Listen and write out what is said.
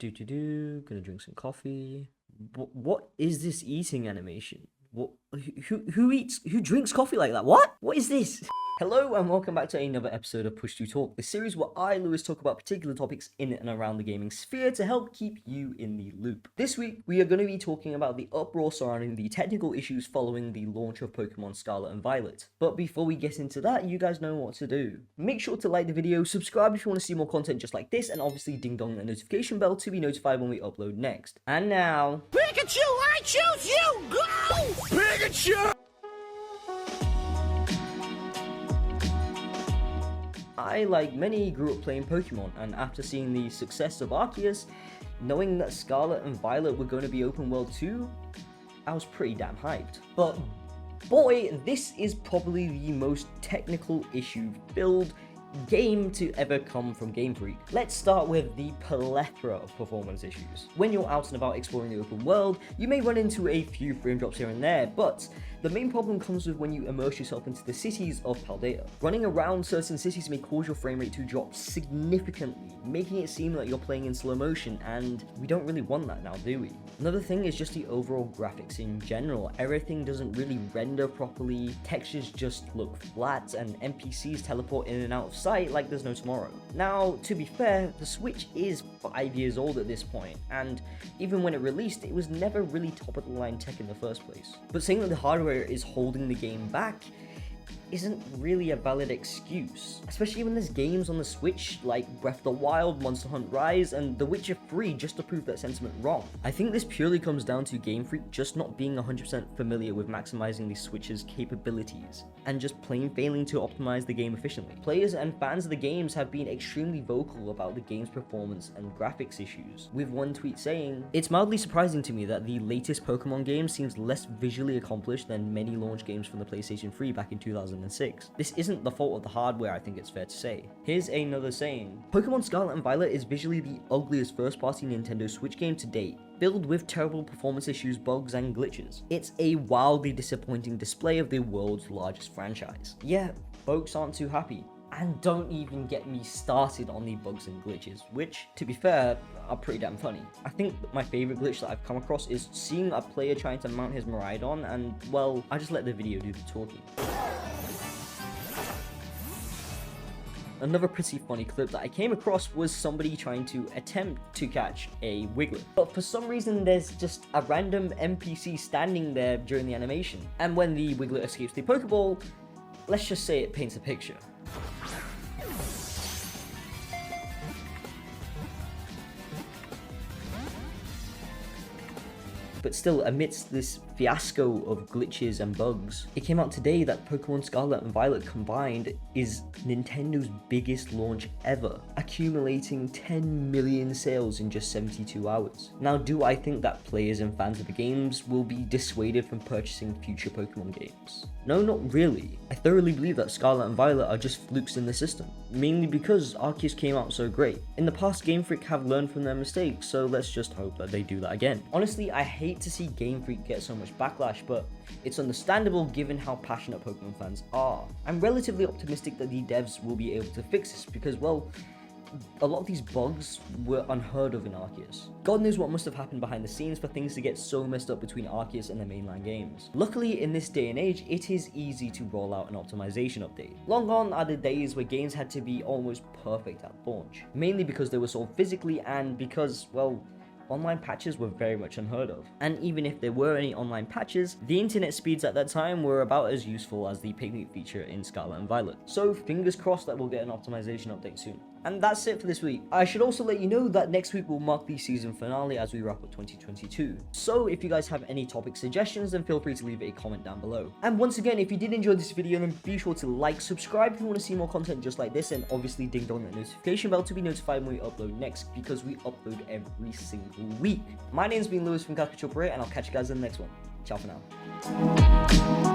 Gonna drink some coffee. What is this eating animation? What? Who drinks coffee like that? What is this? Hello and welcome back to another episode of Push to Talk, the series where I, Lewis, talk about particular topics in and around the gaming sphere to help keep you in the loop. This week, we are going to be talking about the uproar surrounding the technical issues following the launch of Pokémon Scarlet and Violet. But before we get into that, you guys know what to do. Make sure to like the video, subscribe if you want to see more content just like this, and obviously ding dong the notification bell to be notified when we upload next. And now... Pikachu, I choose you! Go! Pikachu! I, like many, grew up playing Pokemon, and after seeing the success of Arceus, knowing that Scarlet and Violet were going to be open world too, I was pretty damn hyped. But boy, this is probably the most technical issue-filled game to ever come from Game Freak. Let's start with the plethora of performance issues. When you're out and about exploring the open world, you may run into a few frame drops here and there, but the main problem comes with when you immerse yourself into the cities of Paldea. Running around certain cities may cause your frame rate to drop significantly, making it seem like you're playing in slow motion, and we don't really want that now, do we? Another thing is just the overall graphics in general. Everything doesn't really render properly, textures just look flat, and NPCs teleport in and out of sight like there's no tomorrow. Now, to be fair, the Switch is 5 years old at this point, and even when it released, it was never really top of the line tech in the first place. But saying that the hardware is holding the game back isn't really a valid excuse, especially when there's games on the Switch like Breath of the Wild, Monster Hunter Rise, and The Witcher 3 just to prove that sentiment wrong. I think this purely comes down to Game Freak just not being 100% familiar with maximizing the Switch's capabilities, and just plain failing to optimize the game efficiently. Players and fans of the games have been extremely vocal about the game's performance and graphics issues, with one tweet saying, "It's mildly surprising to me that the latest Pokemon game seems less visually accomplished than many launch games from the PlayStation 3 back in 2006. This isn't the fault of the hardware, I think it's fair to say." Here's another saying. Pokemon Scarlet and Violet is visually the ugliest first-party Nintendo Switch game to date, filled with terrible performance issues, bugs, and glitches. It's a wildly disappointing display of the world's largest franchise. Yeah, folks aren't too happy. And don't even get me started on the bugs and glitches, which, to be fair, are pretty damn funny. I think my favorite glitch that I've come across is seeing a player trying to mount his Miraidon, and, well, I just let the video do the talking. Another pretty funny clip that I came across was somebody trying to attempt to catch a Wiglet. But for some reason, there's just a random NPC standing there during the animation. And when the Wiglet escapes the Pokeball, let's just say it paints a picture. But still, amidst this fiasco of glitches and bugs, it came out today that Pokemon Scarlet and Violet combined is Nintendo's biggest launch ever, accumulating 10 million sales in just 72 hours. Now, do I think that players and fans of the games will be dissuaded from purchasing future Pokemon games? No, not really. I thoroughly believe that Scarlet and Violet are just flukes in the system, mainly because Arceus came out so great. In the past, Game Freak have learned from their mistakes, so let's just hope that they do that again. Honestly, I hate to see Game Freak get so much backlash, but it's understandable given how passionate Pokemon fans are. I'm relatively optimistic that the devs will be able to fix this because, well, a lot of these bugs were unheard of in Arceus. God knows what must have happened behind the scenes for things to get so messed up between Arceus and the mainline games. Luckily, in this day and age, it is easy to roll out an optimization update. Long gone are the days where games had to be almost perfect at launch, mainly because they were sold physically and because, well, online patches were very much unheard of. And even if there were any online patches, the internet speeds at that time were about as useful as the picnic feature in Scarlet and Violet. So fingers crossed that we'll get an optimization update soon. And that's it for this week. I should also let you know that next week will mark the season finale as we wrap up 2022. So if you guys have any topic suggestions, then feel free to leave a comment down below. And once again, if you did enjoy this video, then be sure to like, subscribe if you want to see more content just like this, and obviously ding dong that notification bell to be notified when we upload next, because we upload every single week. My name's been Lewis from Kakuchopurei, and I'll catch you guys in the next one. Ciao for now.